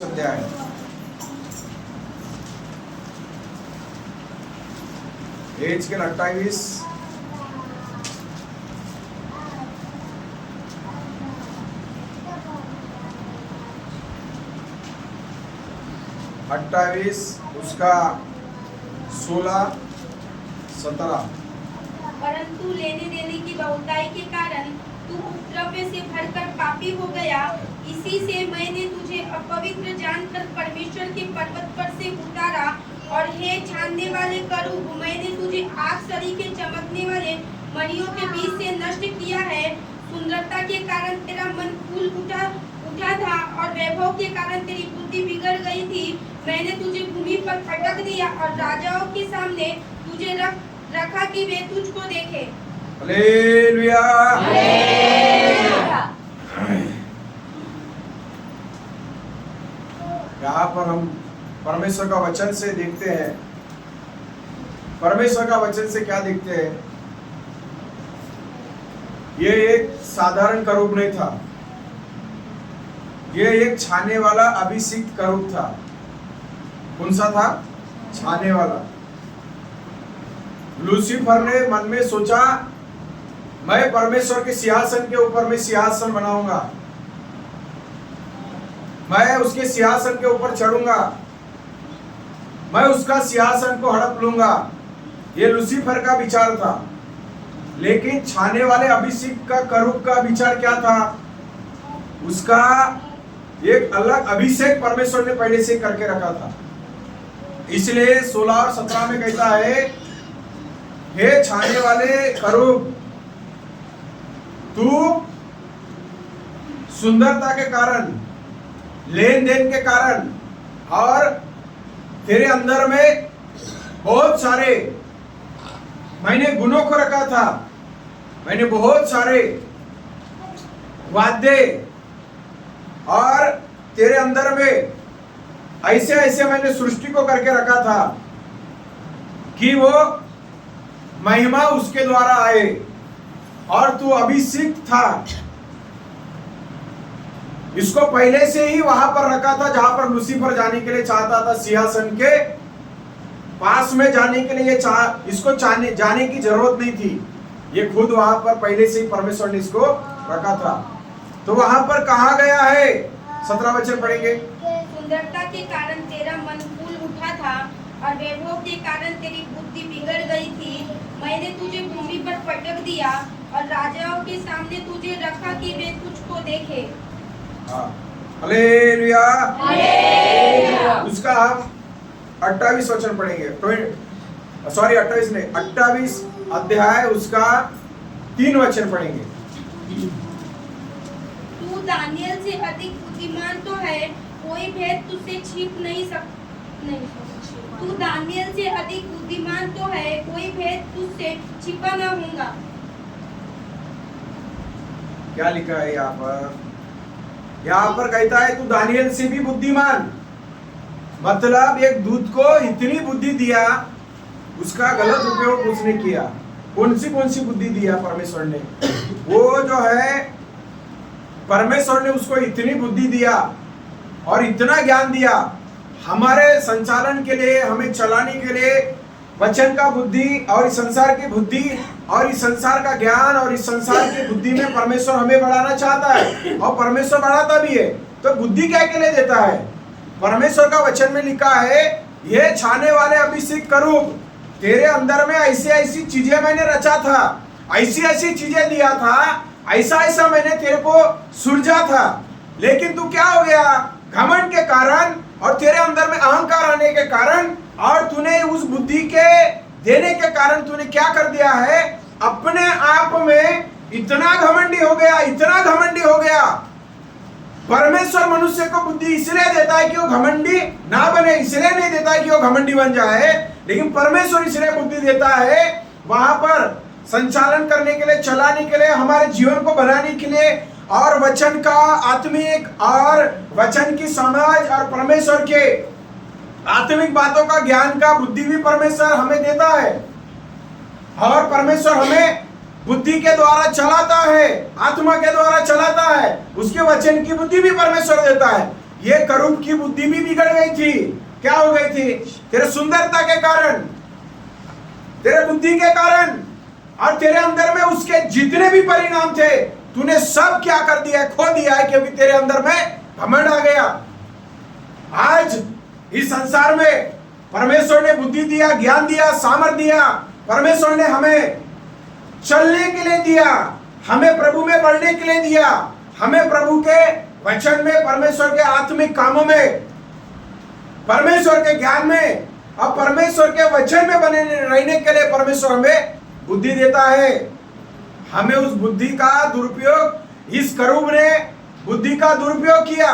अध्याय एज 28 उसका 16 17। परंतु लेने देने की बहुताई के कारण तू उपद्रव्य से भरकर पापी हो गया। इसी से मैंने तुझे अपवित्र जानकर परमेश्वर के पर्वत पर से उतारा। और हे छानने वाले करूब, मैंने तुझे आग सरीखे चमकने वाले मणियों के बीच से नष्ट किया है। सुंदरता के कारण तेरा मन फूल उठा था और वैभव के कारण तेरी बुद्धि बिगड़ गई थी। मैंने तुझे भूमि पर पटक दिया और राजाओं के सामने तुझे रखा कि वे तुझको देखे। हालेलुया। यहाँ पर हम परमेश्वर का वचन से देखते हैं। परमेश्वर का वचन से क्या देखते हैं? ये एक साधारण करूब नहीं था, ये एक छाने वाला अभिषिक्त करूब था। कौन सा था? छाने वाला। लूसीफर ने मन में सोचा, मैं परमेश्वर के सिंहासन के ऊपर में सिंहासन बनाऊंगा, मैं उसके सिंहासन के ऊपर चढ़ूंगा, मैं उसका सिंहासन को हड़प लूंगा। ये लूसीफर का विचार था। लेकिन छाने वाले अभिषेक का करूब का विचार क्या था? उसका एक अलग अभिषेक परमेश्वर ने पहले से करके रखा था। इसलिए 16 और 17 में कहता है, हे छाने वाले करूब, तू सुंदरता के कारण, लेन देन के कारण और तेरे अंदर में बहुत सारे मैंने गुणों को रखा था, मैंने बहुत सारे वाद्य और तेरे अंदर में ऐसे ऐसे मैंने सृष्टि को करके रखा था कि वो महिमा उसके द्वारा आए। और तू अभिषिक्त था। इसको पहले से ही वहां पर रखा था जहां पर लूसीफर जाने के लिए चाहता था, सिंहासन के पास में जाने के लिए इसको जाने की जरूरत नहीं थी। ये खुद वहां पर पहले से ही परमेश्वर ने इसको रखा था। तो वहां पर कहा गया है, 17 वचन पढ़ेंगे। सुंदरता के कारण तेरा मन फूल उठा था और वैभव के कारण तेरी बुद्धि बिगड़ गई थी। मैंने तुझे भूमि पर पटक दिया और राजाओं के सामने तुझे रखा कि वे तुझको देखे। हालेलुया। उसका हम 28 वचन पढ़ेंगे। 28 अध्याय उसका 3 वचन पढ़ेंगे। तू दानियल से अधिक बुद्धिमान तो है, कोई भेद तुझसे छिप नहीं तू दानियल से अधिक बुद्धिमान तो है, कोई भेद तुझसे छिपा ना होगा। क्या लिखा है यहाँ पर? यहाँ पर कहता है तू दानियल से भी बुद्धिमान। मतलब एक दूत को इतनी बुद्धि दिया, उसका गलत उपयोग उसने किया। कौन सी बुद्धि दिया परमेश्वर ने? वो जो है, परमेश्वर ने उसको इतनी बुद्धि दिया और इतना ज्ञान दिया हमारे संचालन के लिए, हमें चलाने के लिए। वचन का बुद्धि और इस संसार की बुद्धि और इस संसार का ज्ञान और इस संसार की बुद्धि में परमेश्वर हमें बढ़ाना चाहता है और परमेश्वर बढ़ाता भी है। तो बुद्धि क्या के लिए देता है? परमेश्वर का वचन में लिखा है, ये छाने वाले अभिषेक करूब, तेरे अंदर में ऐसी ऐसी चीजें मैंने रचा था, ऐसी ऐसी चीजें दिया था, ऐसा ऐसा मैंने तेरे को सुलझा था। लेकिन तू क्या हो गया? घमंड के कारण और तेरे अंदर में अहंकार आने के कारण और तूने उस बुद्धि के देने के कारण तूने क्या कर दिया है? अपने आप में इतना घमंडी हो गया, इतना घमंडी हो गया। परमेश्वर मनुष्य को बुद्धि इसलिए देता है कि वो घमंडी ना बने, इसलिए नहीं देता है कि वो घमंडी बन जाए। लेकिन परमेश्वर इसलिए बुद्धि देता है वहां पर संचालन करने के लिए, चलाने के लिए, हमारे जीवन को बनाने के लिए और वचन का आत्मिक और वचन की समझ और परमेश्वर के आत्मिक बातों का ज्ञान का बुद्धि भी परमेश्वर हमें देता है। और परमेश्वर हमें बुद्धि के द्वारा चलाता है, आत्मा के द्वारा चलाता है। उसके वचन की बुद्धि भी परमेश्वर देता है। ये करूब की बुद्धि भी बिगड़ गई थी। क्या हो गई थी? तेरे सुंदरता के कारण, तेरे बुद्धि के कारण और तेरे अंदर में उसके जितने भी परिणाम थे, तूने सब क्या कर दिया है? खो दिया है, क्योंकि तेरे अंदर में घमंड आ गया। आज इस संसार में परमेश्वर ने बुद्धि दिया, ज्ञान दिया, सामर्थ दिया। परमेश्वर ने हमें चलने के लिए दिया, हमें प्रभु में बढ़ने के लिए दिया, हमें प्रभु के वचन में, परमेश्वर के आत्मिक कामों में, परमेश्वर के ज्ञान में और परमेश्वर के वचन में बने रहने के लिए परमेश्वर हमें बुद्धि देता है। हमें उस बुद्धि का दुरुपयोग, इस करूब ने बुद्धि का दुरुपयोग किया।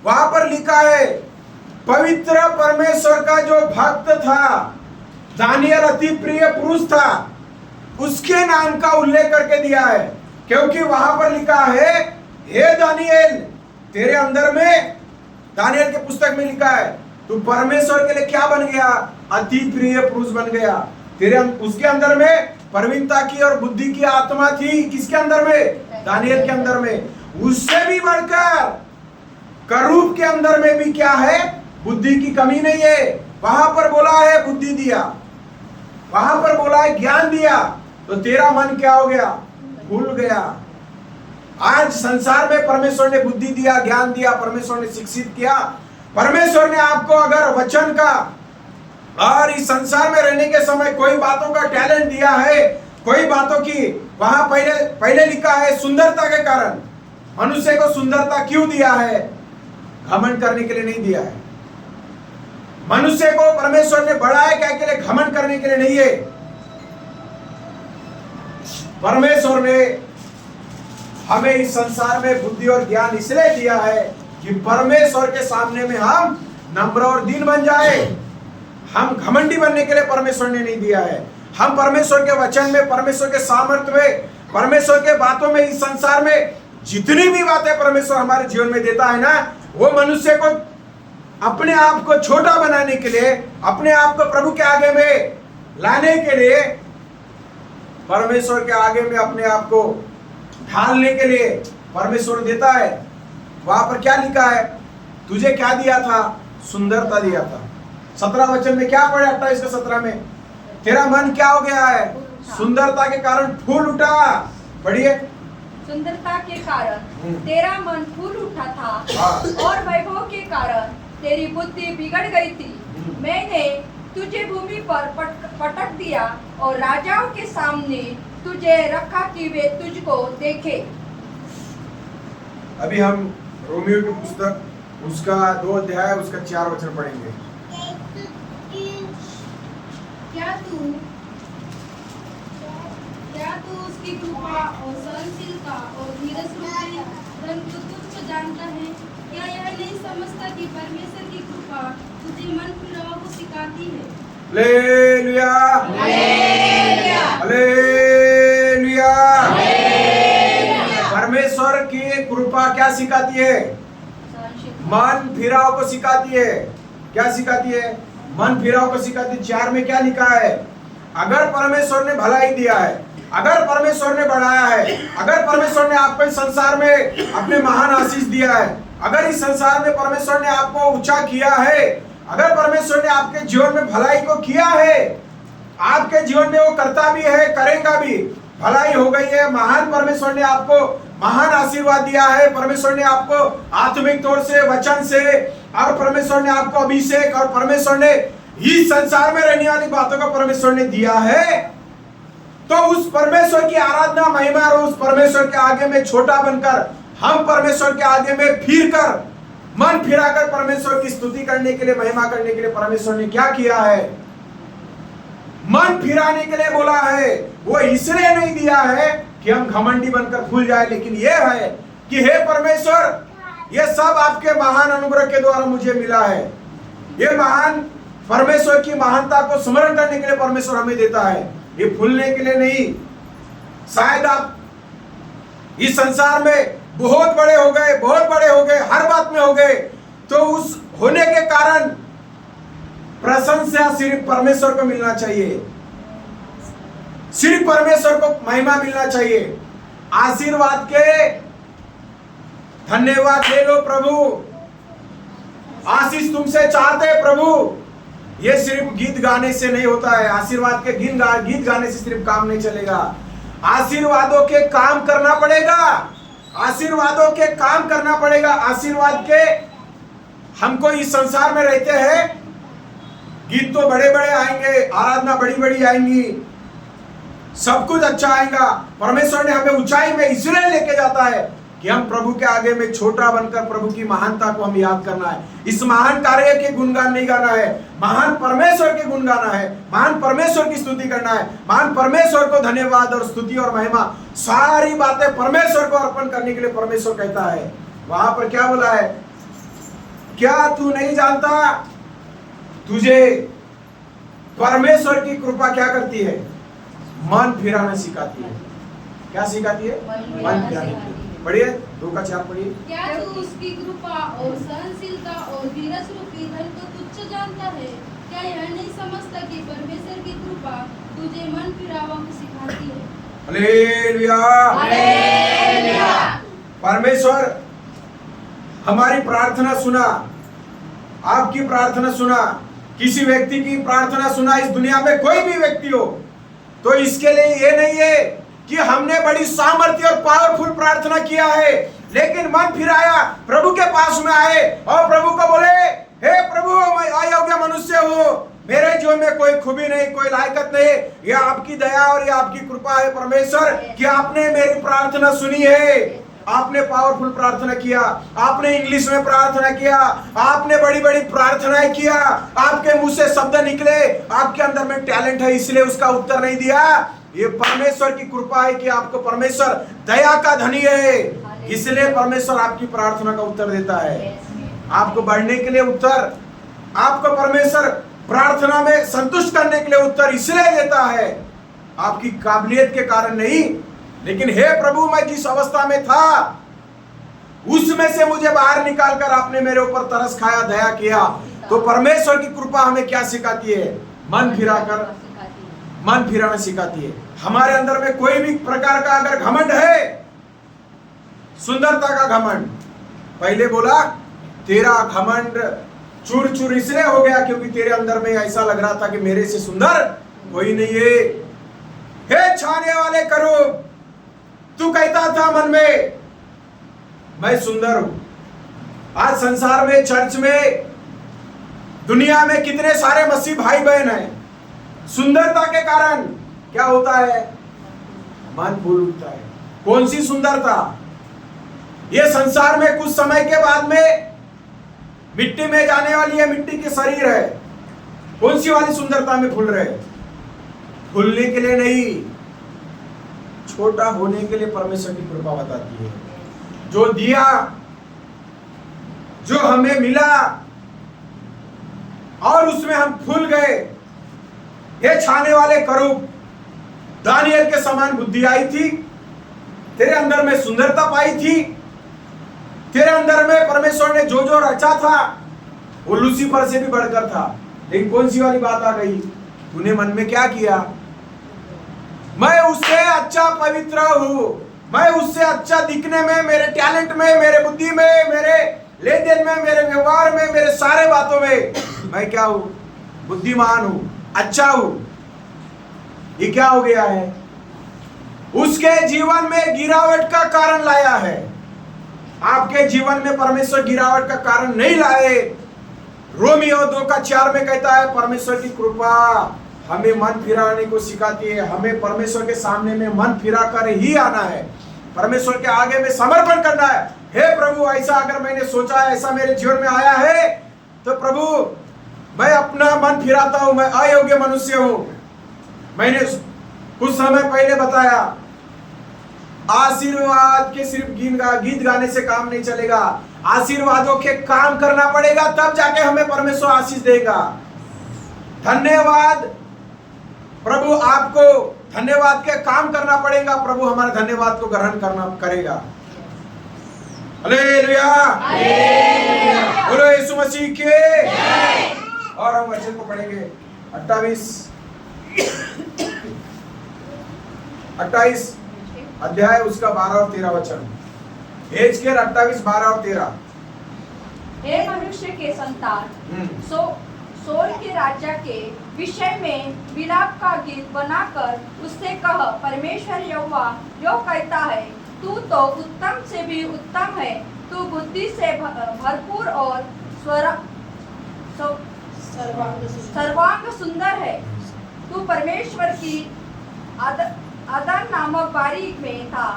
वहां पर लिखा है, पवित्र परमेश्वर का जो भक्त था, दानियल अति प्रिय पुरुष था, उसके नाम का उल्लेख करके दिया है। क्योंकि वहां पर लिखा है, हे दानियल, तेरे अंदर में, दानियल के पुस्तक में लिखा है, तू परमेश्वर के लिए क्या बन गया? अति प्रिय पुरुष बन गया। तेरे उसके अंदर में प्रवीणता की और बुद्धि की आत्मा थी। किसके अंदर में? दानियल के अंदर में। उससे भी बढ़कर करूब के अंदर में भी क्या है? बुद्धि की कमी नहीं है। वहां पर बोला है बुद्धि दिया, वहां पर बोला है ज्ञान दिया। तो तेरा मन क्या हो गया? भूल गया। आज संसार में परमेश्वर ने बुद्धि दिया, ज्ञान दिया, परमेश्वर ने शिक्षित किया। परमेश्वर ने आपको अगर वचन का और इस संसार में रहने के समय कोई बातों का टैलेंट दिया है, कोई बातों की, वहां पहले लिखा है सुंदरता के कारण। मनुष्य को सुंदरता क्यों दिया है? घमंड करने के लिए नहीं दिया है। मनुष्य को परमेश्वर ने बढ़ाया क्या के लिए? घमंड करने के लिए नहीं है। परमेश्वर ने हमें इस संसार में बुद्धि और ज्ञान इसलिए दिया है कि परमेश्वर के सामने में हम नम्र और दीन बन जाए। हम घमंडी बनने के लिए परमेश्वर ने नहीं दिया है। हम परमेश्वर के वचन में, परमेश्वर के सामर्थ्य में, परमेश्वर के बातों में, इस संसार में जितनी भी बातें परमेश्वर हमारे जीवन में देता है ना, वो मनुष्य को अपने आप को छोटा बनाने के लिए, अपने आप को प्रभु के आगे में लाने के लिए, परमेश्वर के आगे में अपने आप को ढालने के लिए परमेश्वर देता है। वहां पर क्या लिखा है? तुझे क्या दिया था? सुंदरता दिया था। 17 वचन में क्या पढ़े? 28 के 17 में, तेरा मन क्या हो गया है? सुंदरता के कारण फूल उठा। पढ़िए। सुंदरता के कारण तेरा मन फूल उठा था, और वैभव के कारण तेरी बुद्धि बिगड़ गई थी। मैंने तुझे भूमि पर पटक दिया और राजाओं के सामने तुझे रखा कि वे तुझको देखे। अभी हम रोमियो की पुस्तक, उसका 2 अध्याय, उसका 4 वचन पढ़ेंगे। क्या तू उसकी कृपा और सहनशीलता और धीरज धन को तुच्छ जानता है? क्या यह नहीं समझता कि परमेश्वर की कृपा तुझे मन फिराव को सिखाती है? Hallelujah, hallelujah. परमेश्वर की कृपा क्या सिखाती है? मन फिराव को सिखाती है। क्या सिखाती है? मन फिराव को सिखाती है। 4 में क्या लिखा है? अगर परमेश्वर ने भलाई दिया है, अगर परमेश्वर ने बढ़ाया है, अगर परमेश्वर ने आपको इस संसार में अपने महान आशीष दिया है, अगर इस संसार में परमेश्वर ने आपको ऊंचा किया है, अगर परमेश्वर ने आपके जीवन में भलाई को किया है, आपके जीवन में वो करता भी है, करेगा भी, भलाई हो गई है, महान परमेश्वर ने आपको महान आशीर्वाद दिया है, परमेश्वर ने आपको आत्मिक तौर से, वचन से, और परमेश्वर ने आपको अभिषेक, और परमेश्वर ने इस संसार में रहने वाली बातों को परमेश्वर ने दिया है, तो उस परमेश्वर की आराधना, महिमा और उस परमेश्वर के आगे में छोटा बनकर, हम परमेश्वर के आगे में फिर कर, मन फिराकर परमेश्वर की स्तुति करने के लिए, महिमा करने के लिए परमेश्वर ने क्या किया है? मन फिराने के लिए बोला है। वो इसलिए नहीं दिया है कि हम घमंडी बनकर भूल जाए, लेकिन यह है कि हे परमेश्वर, यह सब आपके महान अनुग्रह के द्वारा मुझे मिला है। ये महान परमेश्वर की महानता को स्मरण करने के लिए परमेश्वर हमें देता है, ये भूलने के लिए नहीं। शायद आप इस संसार में बहुत बड़े हो गए, बहुत बड़े हो गए, हर बात में हो गए, तो उस होने के कारण प्रशंसा सिर्फ परमेश्वर को मिलना चाहिए, सिर्फ परमेश्वर को महिमा मिलना चाहिए। आशीर्वाद के धन्यवाद ले लो प्रभु, आशीष तुमसे चाहते हैं प्रभु। ये सिर्फ गीत गाने से नहीं होता है, आशीर्वाद के गीत गाने से सिर्फ काम नहीं चलेगा। आशीर्वादों के काम करना पड़ेगा, आशीर्वादों के काम करना पड़ेगा। आशीर्वाद के हमको इस संसार में रहते हैं, गीत तो बड़े बड़े आएंगे, आराधना बड़ी बड़ी आएंगी, सब कुछ अच्छा आएगा। परमेश्वर ने हमें ऊंचाई में इसलिए लेके जाता है कि हम प्रभु के आगे में छोटा बनकर प्रभु की महानता को हम याद करना है। इस महान कार्य के गुणगान नहीं गाना है, महान परमेश्वर के गुण गाना है, महान परमेश्वर की स्तुति करना है, महान परमेश्वर को धन्यवाद और स्तुति और महिमा सारी बातें परमेश्वर को अर्पण करने के लिए परमेश्वर कहता है। वहां पर क्या बोला है, क्या तू नहीं जानता तुझे परमेश्वर की कृपा क्या करती है, मन फिराना सिखाती है। क्या सिखाती है? मन फिराना। पढ़िए 2:4 पढ़िए। क्या तू उसकी कृपा और सहनशीलता और धीरज रूपी धन को तुच्छ जानता है? क्या यह नहीं समझता कि परमेश्वर की कृपा तुझे मन फिरावा को सिखाती है? Hallelujah, hallelujah. परमेश्वर हमारी प्रार्थना सुना, आपकी प्रार्थना सुना, किसी व्यक्ति की प्रार्थना सुना, इस दुनिया में कोई भी व्यक्ति हो, तो इसके लिए ये नहीं है कि हमने बड़ी सामर्थ्य और पावरफुल प्रार्थना किया है, लेकिन मन फिराया, प्रभु के पास में आए और प्रभु को बोले, हे प्रभु मैं अयोग्य मनुष्य हूँ, मेरे जीवन में कोई खूबी नहीं, कोई लायकत नहीं, ये आपकी दया और ये आपकी कृपा है परमेश्वर कि आपने मेरी प्रार्थना सुनी है। आपने पावरफुल प्रार्थना किया, आपने इंग्लिश में प्रार्थना किया, आपने बड़ी बड़ी प्रार्थनाएं किया, आपके मुंह से शब्द निकले, आपके अंदर में टैलेंट है इसलिए उसका उत्तर नहीं दिया। ये परमेश्वर की कृपा है कि आपको परमेश्वर दया का धनी है, इसलिए परमेश्वर आपकी प्रार्थना का उत्तर देता है। आपको बढ़ने के लिए उत्तर, आपको परमेश्वर प्रार्थना में संतुष्ट करने के लिए उत्तर इसलिए देता है, आपकी काबिलियत के कारण नहीं, लेकिन हे प्रभु मैं जिस अवस्था में था उसमें से मुझे बाहर निकालकर आपने मेरे ऊपर तरस खाया, दया किया। तो परमेश्वर की कृपा हमें क्या सिखाती है? मन फिराना सिखाती है। हमारे अंदर में कोई भी प्रकार का अगर घमंड है, सुंदरता का घमंड, पहले बोला तेरा घमंड चूर चूर इसलिए हो गया क्योंकि तेरे अंदर में ऐसा लग रहा था कि मेरे से सुंदर कोई नहीं है। हे छाने वाले करो, तू कहता था मन में मैं सुंदर हूं। आज संसार में, चर्च में, दुनिया में कितने सारे मसीह भाई बहन हैं, सुंदरता के कारण क्या होता है? मन फूल उठता है। कौन सी सुंदरता? ये संसार में कुछ समय के बाद में मिट्टी में जाने वाली है, मिट्टी के शरीर है। कौन सी वाली सुंदरता में फूल रहे? फूलने के लिए नहीं, छोटा होने के लिए परमेश्वर की कृपा बताती है। जो दिया, जो हमें मिला और उसमें हम फूल गए। ये छाने वाले करूब, दानियल के समान बुद्धि आई थी, तेरे अंदर में सुंदरता पाई थी, तेरे अंदर में परमेश्वर ने जो जो रचा था वो लूसीफर से भी बढ़कर था। लेकिन कौन सी वाली बात आ गई? तूने मन में क्या किया? मैं उससे अच्छा पवित्र हूं, मैं उससे अच्छा दिखने में, मेरे टैलेंट में, मेरे बुद्धि में, मेरे लेन देन में, मेरे व्यवहार में, मेरे सारे बातों में मैं क्या हूं? बुद्धिमान हूं, अच्छा हूं। ये क्या हो गया है? उसके जीवन में गिरावट का कारण लाया है। आपके जीवन में परमेश्वर गिरावट का कारण नहीं लाए। रोमियो 2:4 में कहता है परमेश्वर की कृपा हमें मन फिराने को सिखाती है। हमें परमेश्वर के सामने में मन फिरा कर ही आना है, परमेश्वर के आगे में समर्पण करना है। हे प्रभु, ऐसा अगर मैंने सोचा है, ऐसा मेरे जीवन में आया है, तो प्रभु मैं अपना मन फिराता हूं, मैं अयोग्य मनुष्य हूं। मैंने कुछ समय पहले बताया, आशीर्वाद के सिर्फ गीत गाने से काम नहीं चलेगा, आशीर्वादों के काम करना पड़ेगा, तब जाके हमें परमेश्वर आशीष देगा। धन्यवाद प्रभु, आपको धन्यवाद के काम करना पड़ेगा, प्रभु हमारे धन्यवाद को ग्रहण करना करेगा। हालेलुया, बोलो यीशु मसीह के। और हम वचन को पढ़ेंगे 28 अध्याय उसका 12 और 13 वचन। एजकेल 28, 12 और 13। हे मनुष्य के संतान, सोर के राजा के विषय में विलाप का गीत बनाकर उससे कह, परमेश्वर यहोवा यो कहता है, तू तो उत्तम से भी उत्तम है, तू बुद्धि से भरपूर और सर्वांग सुंदर है। तू परमेश्वर की अदन नामक बारी में था।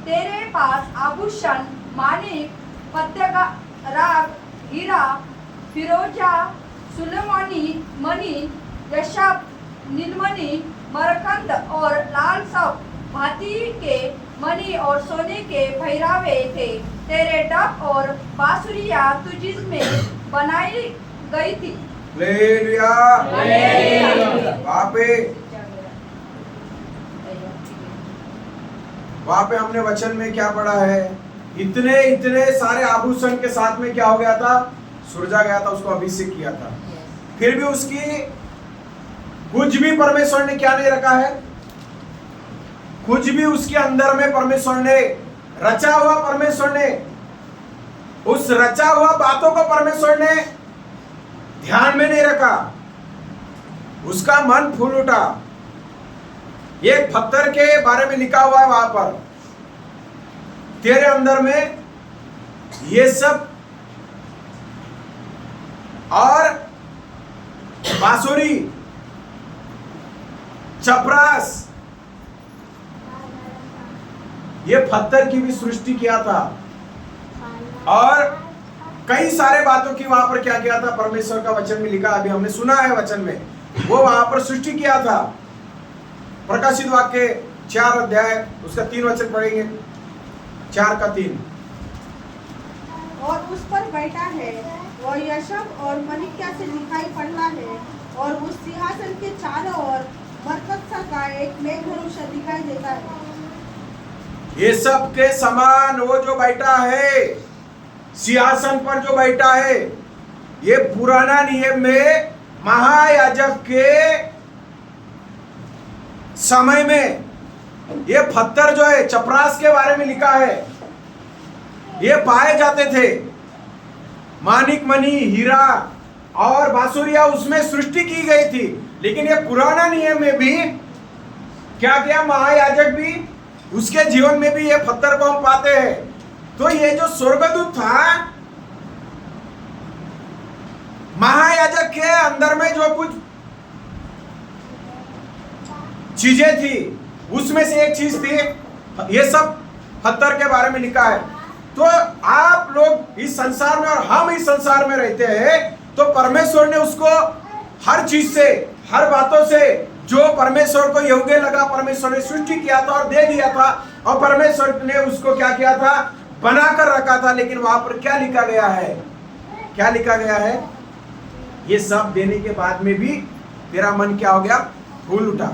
तेरे पास आभूषण, मानिक, पद्यगा, राग, हीरा, फिरोजा, सुलेमानी मणि, यशब, नीलमणि, मरकंद और लाल सब भांति के मणि और सोने के पहरावे थे। तेरे डफ और बांसुरियां तुझ में बनाई गई थी। हालेलुया। वहाँ पे हमने वचन में क्या पढ़ा है? इतने इतने सारे आभूषण के साथ में क्या हो गया था? सुरजा गया था, उसको अभिषेक किया था। फिर भी उसकी कुछ भी परमेश्वर ने क्या नहीं रखा है? कुछ भी उसके अंदर में परमेश्वर ने रचा हुआ, परमेश्वर ने उस रचा हुआ बातों को परमेश्वर ने ध्यान में नहीं रखा। उसका मन फूल उठा। एक पत्थर के बारे में लिखा हुआ है वहां पर, तेरे अंदर में ये सब और बांसुरी, चपरास, ये पत्थर की भी सृष्टि किया था। और कई सारे बातों की वहां पर क्या किया था? परमेश्वर का वचन में लिखा, अभी हमने सुना है वचन में, वो वहां पर सृष्टि किया था। प्रकाशित वाक्य 4 अध्याय उसका 3 वचन पढ़ेंगे, 4 का 3। और उस पर बैठा है, वह यशब और मणिक्या से दिखाई पड़ता है, और उस सिंहासन के चारों ओर मरकत सा का एक मेघधनुष दिखाई देता है। ये सब के समान वो जो बैठा है, सिंहासन पर जो बैठा है, ये पुराना नियम में महायाजक के समय में ये पत्थर जो है, चपरास के बारे में लिखा है, ये पाए जाते थे। मानिक, मणि, हीरा और बांसुरिया उसमें सृष्टि की गई थी। लेकिन ये पुराना नियम में भी क्या किया? महायाजक भी, उसके जीवन में भी ये पत्थर को हम पाते हैं। तो ये जो स्वर्गदूत था, महायाजक के अंदर में जो कुछ चीजें थी, उसमें से एक चीज थी, ये सब पत्थर के बारे में लिखा है। तो आप लोग इस संसार में और हम इस संसार में रहते हैं, तो परमेश्वर ने उसको हर चीज से, हर बातों से, जो परमेश्वर को योग्य लगा, परमेश्वर ने सृष्टि किया था और दे दिया था। और परमेश्वर ने उसको क्या किया था? बना कर रखा था। लेकिन वहां पर क्या लिखा गया है? क्या लिखा गया है? ये सब देने के बाद में भी तेरा मन क्या हो गया? फूल उठा।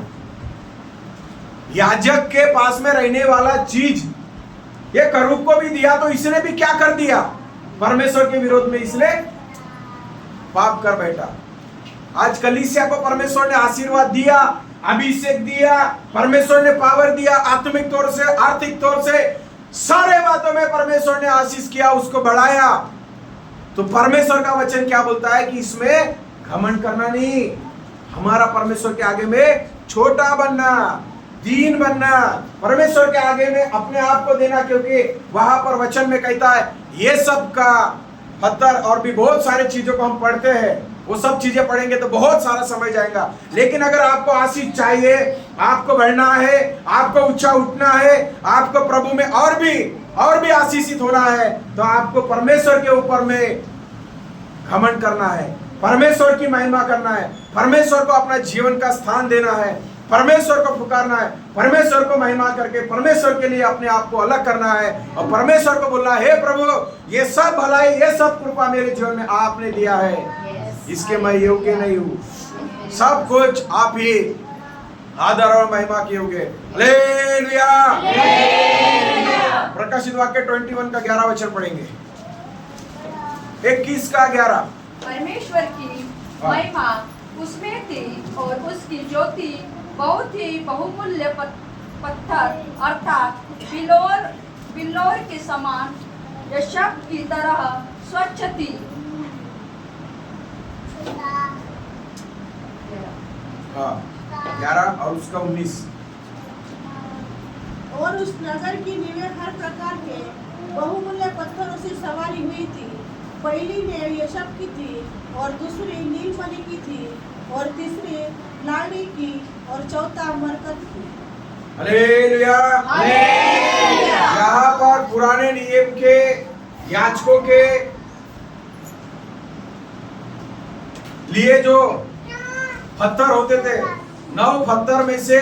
याजक के पास में रहने वाला चीज, ये करूब को भी दिया, तो इसने भी क्या कर दिया? परमेश्वर के विरोध में इसने पाप कर बैठा। आज कलीसिया को परमेश्वर ने आशीर्वाद दिया, अभिषेक दिया, परमेश्वर ने पावर दिया, आत्मिक तौर से, आर्थिक तौर से, सारे बातों में परमेश्वर ने आशीष किया, उसको बढ़ाया। तो परमेश्वर का वचन क्या बोलता है? कि इसमें घमंड करना नहीं, हमारा परमेश्वर के आगे में छोटा बनना, दीन बनना, परमेश्वर के आगे में अपने आप को देना। क्योंकि वहां पर वचन में कहता है, ये सब का पत्थर और भी बहुत सारे चीजों को हम पढ़ते हैं, वो सब चीजें पढ़ेंगे तो बहुत सारा समय जाएगा। लेकिन अगर आपको आशीष चाहिए, आपको बढ़ना है, आपको ऊंचा उठना है, आपको प्रभु में और भी आशीषित होना है, तो आपको परमेश्वर के ऊपर में घमंड करना है, परमेश्वर की महिमा करना है, परमेश्वर को अपना जीवन का स्थान देना है, परमेश्वर को पुकारना है, परमेश्वर को महिमा करके परमेश्वर के लिए अपने आप को अलग करना है। और परमेश्वर को बोलना है, हे प्रभु, ये सब भलाई, ये सब कृपा मेरे जीवन में आपने दिया है, इसके मैं योग्य नहीं हूँ, सब कुछ आप ही आदर और महिमा के योग्य। हालेलुया। प्रकाशित वाक्य 21 का 11 वचन पढ़ेंगे, 21 का 11। परमेश्वर की महिमा उसमें थी और उसकी ज्योति बहुत ही बहुमूल्य पत्थर अर्थात बिल्लोर के समान यशब की तरह स्वच्छ थी। हाँ 11 और उसका 19। और उस नगर की नींवें हर प्रकार के बहुमूल्य पत्थरों से सवारी हुई थी। पहली नींव यशब की थी और दूसरी नीलमणि की थी और तीसरी लालनी की और चौथा मरकत की। हालेलुया। यहाँ पर पुराने नियम के याजकों के लिए जो पत्थर होते थे, 9 पत्थर में से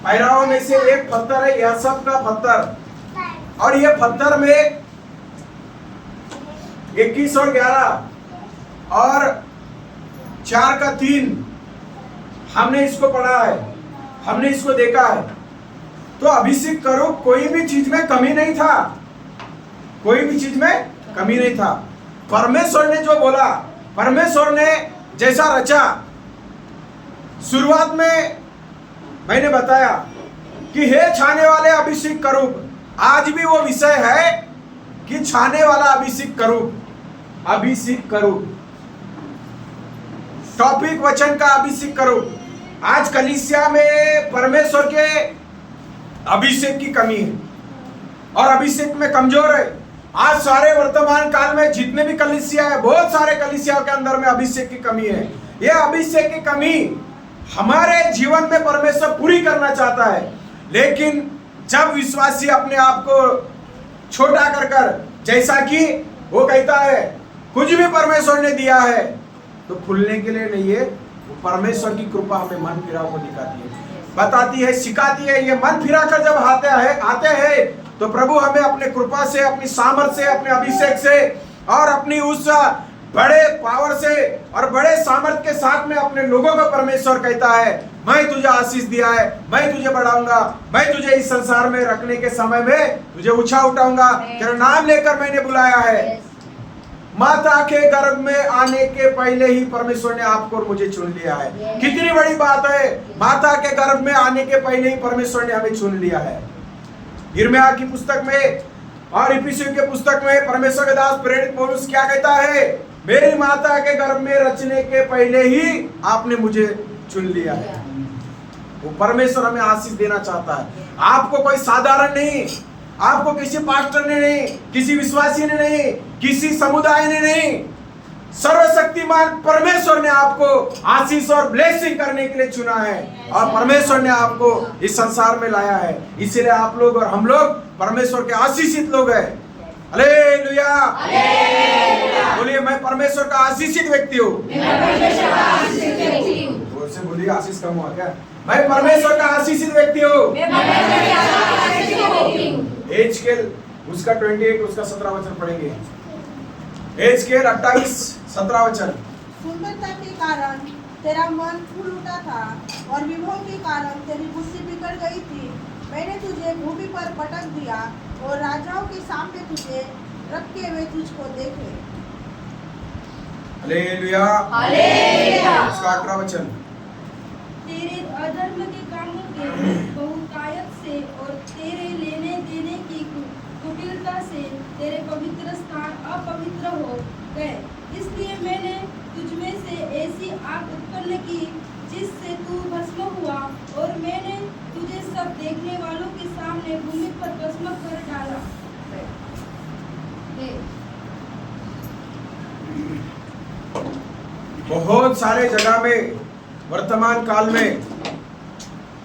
पैराओं में से एक पत्थर है यशब का पत्थर। और ये पत्थर में 21 और 11 और 4 का 3 हमने इसको पढ़ा है, हमने इसको देखा है। तो अभिषेक करो, कोई भी चीज में कमी नहीं था, कोई भी चीज में कमी नहीं था। परमेश्वर ने जो बोला, परमेश्वर ने जैसा रचा, शुरुआत में मैंने बताया कि हे छाने वाले अभिषेक करूब, आज भी वो विषय है कि छाने वाला अभिषेक करूब, अभिषेक करूब, टॉपिक वचन का अभिषेक करूब। आज कलीसिया में परमेश्वर के अभिषेक की कमी है और अभिषेक में कमजोर है। आज सारे वर्तमान काल में जितने भी कलीसिया है, बहुत सारे कलीसियाओं के अंदर में अभिषेक की कमी है। यह अभिषेक की कमी हमारे जीवन में परमेश्वर पूरी करना चाहता है, लेकिन जब विश्वासी अपने आप को छोटा कर कर, जैसा कि वो कहता है कुछ भी परमेश्वर ने दिया है तो फूलने के लिए नहीं है, वो परमेश्वर की कृपा हमें मन फिराव को दिखाती है, बताती है, सिखाती है। ये मन फिरा कर जब आते हैं तो प्रभु हमें अपने कृपा से, अपनी सामर्थ से, अपने अभिषेक से और अपनी उस बड़े पावर से और बड़े सामर्थ के साथ में अपने लोगों को परमेश्वर कहता है मैं तुझे आशीष दिया है, मैं तुझे बढ़ाऊंगा, मैं तुझे इस संसार में रखने के समय में तुझे ऊंचा उठाऊंगा, तेरा नाम लेकर मैंने बुलाया है। माता के गर्भ में आने के पहले ही परमेश्वर ने आपको और मुझे चुन लिया है। कितनी बड़ी बात है, माता के गर्भ में आने के पहले ही परमेश्वर ने हमें चुन लिया है। यिर्मयाह की पुस्तक में और इफिसियों के पुस्तक में परमेश्वर के दास प्रेरित पौलुस क्या कहता है, मेरी माता के गर्भ में रचने के पहले ही आपने मुझे चुन लिया है। वो परमेश्वर हमें आशीष देना चाहता है। आपको कोई साधारण नहीं, आपको किसी पास्टर ने नहीं, किसी विश्वासी ने नहीं, किसी समुदाय ने नहीं, सर्वशक्तिमान परमेश्वर ने आपको आशीष और ब्लेसिंग करने के लिए चुना है और परमेश्वर ने आपको इस संसार में लाया है। इसीलिए आप लोग और हम लोग परमेश्वर के आशीषित लोग हैं। हालेलुया, बोलिए मैं परमेश्वर का आशीषित व्यक्ति हूँ। बोलिए आशीष कम हुआ क्या? मैं परमेश्वर का आशीषित व्यक्ति हूँ। एजकेल उसका 28 उसका 17 वचन पढ़ेंगे। एजकेल 28-17 वचन। सुंदरता के कारण तेरा मन फूल उठा था और विभव के कारण तेरी बुद्धि बिगड़ गई थी। मैंने तुझे भूमि पर पटक दिया और राजाओं के सामने तुझे रखे हुए तुझको देखे। हालेलुया, उसका 18 वचन। तेरे अधर्म के कामों के बहुतायत से और तेरे लेने देने की कुटिलता से तेरे पवित्र स्थान अपवित्र हो गए। इसलिए मैंने तुझमें से ऐसी आग उत्पन्न की जिससे तू भस्म हुआ और मैंने तुझे सब देखने वालों के सामने भूमि पर भस्म कर डाला। बहुत सारे जगह में वर्तमान काल में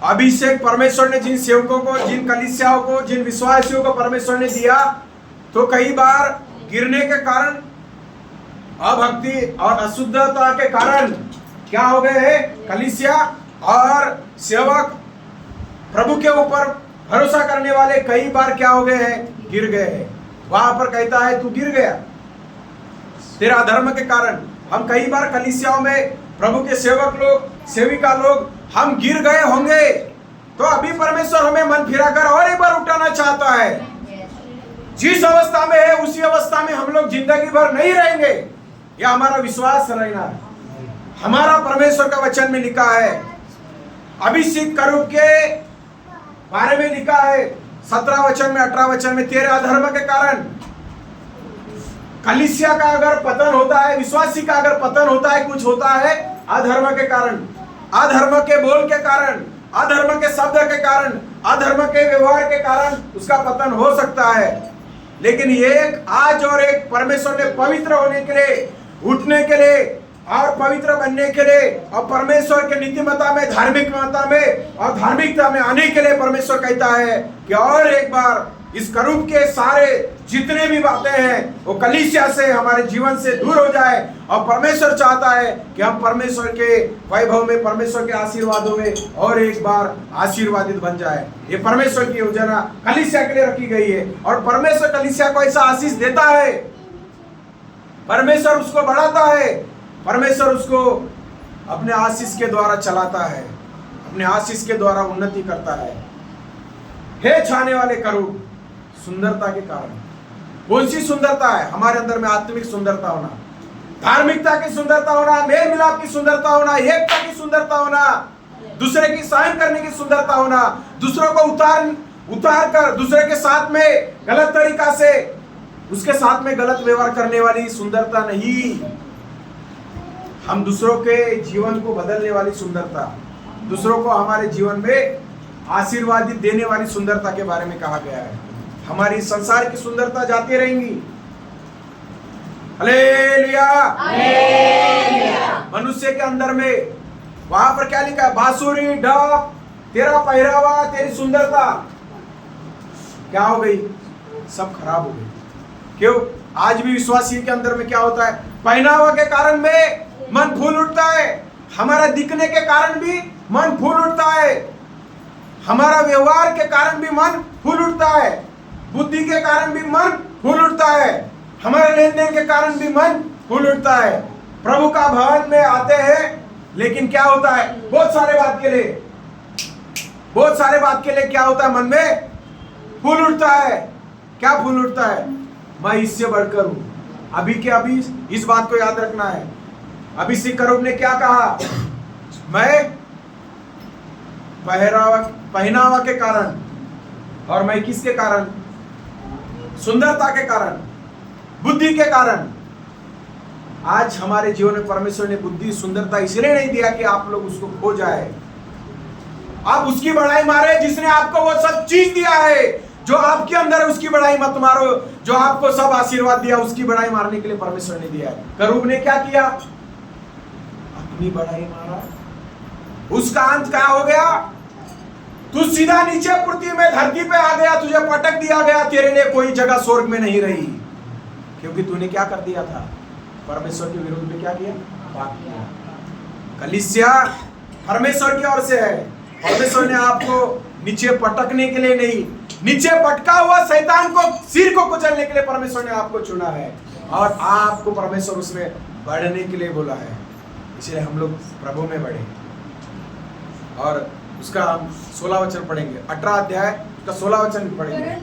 अभिषेक परमेश्वर ने जिन सेवकों को, जिन कलीसियाओं को, जिन विश्वासियों को परमेश्वर ने दिया, तो कई बार गिरने के कारण, अभक्ति और अशुद्धता के कारण क्या हो गए हैं, कलीसिया और सेवक प्रभु के ऊपर भरोसा करने वाले कई बार क्या हो गए हैं, गिर गए हैं। वहां पर कहता है तू गिर गया तेरा अधर्म के कारण। हम कई बार कलीसियाओं में प्रभु के सेवक लोग, सेविका लोग, हम गिर गए होंगे, तो अभी परमेश्वर हमें मन फिराकर और एक बार उठाना चाहता है। जिस अवस्था में है उसी अवस्था में हम लोग जिंदगी भर नहीं रहेंगे, यह हमारा विश्वास रहना है। हमारा परमेश्वर का वचन में लिखा है, अभिषेक करूब के बारे में लिखा है 17 वचन में, 18 वचन में, तेरे अधर्म के कारण कलीसिया का अगर पतन होता है, विश्वासी का अगर पतन होता है, कुछ होता है अधर्म के कारण, अधर्म के बोल के कारण, अधर्म के शब्द के कारण, अधर्म के व्यवहार के कारण उसका पतन हो सकता है। लेकिन ये एक आज और एक परमेश्वर ने पवित्र होने के लिए, उठने के लिए और पवित्र बनने के लिए और परमेश्वर के नीतिमता में, धार्मिकता में और धार्मिकता में आने के लिए परमेश्वर कहता है कि और एक बार इस करूब के सारे जितने भी बातें हैं वो कलीसिया से, हमारे जीवन से दूर हो जाए। और परमेश्वर चाहता है कि हम परमेश्वर के वैभव में, परमेश्वर के आशीर्वादों में और एक बार आशीर्वादित बन जाए। ये परमेश्वर की योजना कलीसिया के लिए रखी गई है और परमेश्वर कलीसिया को ऐसा आशीष देता है, परमेश्वर उसको बढ़ाता है, परमेश्वर उसको अपने आशीष के द्वारा चलाता है, अपने आशीष के द्वारा उन्नति करता है। हे छाने वाले करूब, सुंदरता के कारण, कौन सी सुंदरता है? हमारे अंदर में आत्मिक सुंदरता होना, धार्मिकता की सुंदरता होना, मेल मिलाप की सुंदरता होना, एकता की सुंदरता होना, दूसरे की सहायता करने की सुंदरता होना, दूसरों को उतार कर दूसरे के साथ में गलत तरीका से उसके साथ में गलत व्यवहार करने वाली सुंदरता नहीं, हम दूसरों के जीवन को बदलने वाली सुंदरता, दूसरों को हमारे जीवन में आशीर्वादित देने वाली सुंदरता के बारे में कहा गया है। हमारी संसार की सुंदरता जाती रहेंगी, हालेलुया, मनुष्य के अंदर में वहां पर क्या लिखा है? बांसुरी, ढोल, तेरा पहरावा, तेरी सुंदरता क्या हो गई? सब खराब हो गई। क्यों? आज भी विश्वासी के अंदर में क्या होता है? पहनावा के कारण में मन फूल उठता है, हमारा दिखने के कारण भी मन फूल उठता है, हमारा व्यवहार के कारण भी मन फूल उठता है, बुद्धि के कारण भी मन फूल उठता है, हमारे लेन देन के कारण भी मन फूल उठता है। प्रभु का भवन में आते हैं, लेकिन क्या होता है? बहुत सारे बात के लिए क्या होता है? मन में फूल उठता है। क्या फूल उठता है? मैं इससे बढ़कर हूं। अभी के अभी इस बात को याद रखना है। अभी से करूब ने क्या कहा? मैं पहनावा के कारण, और मैं किसके कारण? सुंदरता के कारण, बुद्धि के कारण। आज हमारे जीवन में परमेश्वर ने बुद्धि, सुंदरता इसलिए नहीं दिया कि आप लोग उसको खो जाए, आप उसकी बड़ाई मारे जिसने आपको वो सब चीज दिया है। जो आपके अंदर है उसकी बड़ाई मत मारो, जो आपको सब आशीर्वाद दिया उसकी बड़ाई मारने के लिए परमेश्वर ने दिया है। करूब ने क्या किया? अपनी बड़ाई मारा, उसका अंत क्या हो गया? तू सीधा नीचे पृथ्वी में, धरती पे आ गया, तुझे पटक दिया गया, तेरे लिए कोई जगह स्वर्ग में नहीं रही, क्योंकि तूने क्या कर दिया था? परमेश्वर के विरुद्ध में क्या किया? पाप किया। कलीसिया परमेश्वर की ओर से है। परमेश्वर ने आपको नीचे पटकने के लिए नहीं, नीचे पटका हुआ शैतान को, सिर को कुचलने के लिए परमेश्वर ने आपको चुना है और आपको परमेश्वर उसमें बढ़ने के लिए बोला है। इसलिए हम लोग प्रभु में बढ़े। और उसका हम 16 वचन पढ़ेंगे, 18 अध्याय उसका 16 वचन पढ़ेंगे।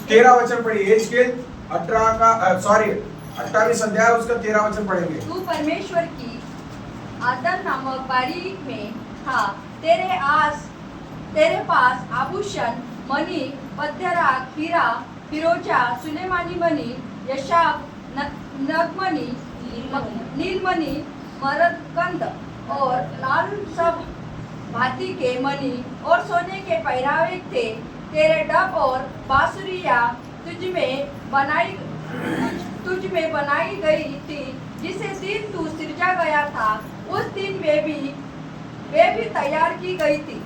13 वचन पढ़िए। एजकेल 28 अध्याय उसका 13 वचन पढ़ेंगे। तू परमेश्वर की आदर नामक बारी में था, तेरे पास आभूषण, मणि, पद्यराग, हीरा, फिरोजा, सुलेमानी मणि, यशाब, नगमणि, नीलमणि, मरकंद और लाल सब भांति के मणि और सोने के पहरावे थे। तेरे डब और बांसुरियां तुझ में बनाई गई थी। जिसे दिन तू सिरजा गया था उस दिन वे भी तैयार की गई थी।